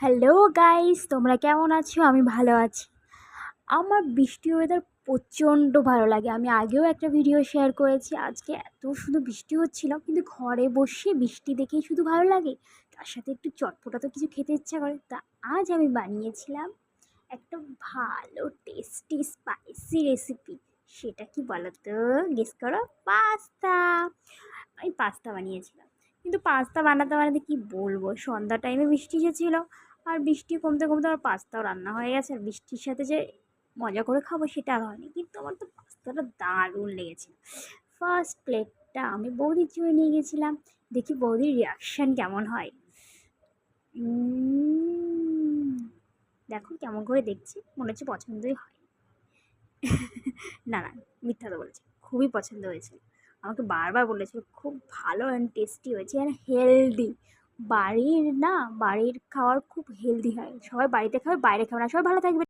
Hello guys, তোমরা কেমন আছো? আমি ভালো আছি। আমার বৃষ্টি ওয়েদার প্রচণ্ড ভালো লাগে। আমি আগেও একটা ভিডিও শেয়ার করেছি। আজকে এত শুধু বৃষ্টি হচ্ছিল, কিন্তু ঘরে বসে বৃষ্টি দেখেই শুধু ভালো লাগে, তার সাথে একটু চটপটা তো কিছু খেতে ইচ্ছা করে। তা আজ আমি বানিয়েছিলাম একটা ভালো টেস্টি স্পাইসি রেসিপি। সেটা কি বলো তো? গেস করো। পাস্তা। আমি পাস্তা বানিয়েছিলাম, কিন্তু পাস্তা বানাতে বানাতে কি বলবো, সন্ধ্যা টাইমে বৃষ্টি এসেছিল, আর বৃষ্টি কমতে কমতে আমার পাস্তাও রান্না হয়ে গেছে। আর বৃষ্টির সাথে যে মজা করে খাবো সেটা আর হয়নি, কিন্তু আমার তো পাস্তাটা দারুণ লেগেছিল। ফার্স্ট প্লেটটা আমি বৌদির জন্য নিয়ে গেছিলাম, দেখি বৌদির রিয়াকশান কেমন হয়। দেখো কেমন করে দেখছি, মনে হচ্ছে পছন্দই হয়। না না, মিথ্যা তো বলেছি, খুবই পছন্দ হয়েছিল। আমাকে বারবার বলেছিল খুব ভালো অ্যান্ড টেস্টি হয়েছে অ্যান্ড হেলদি। বাড়ির খাওয়ার খুব হেলদি হয়, সবাই বাড়িতে খাবে, বাইরে খাবে না। সবাই ভালো থাকবে।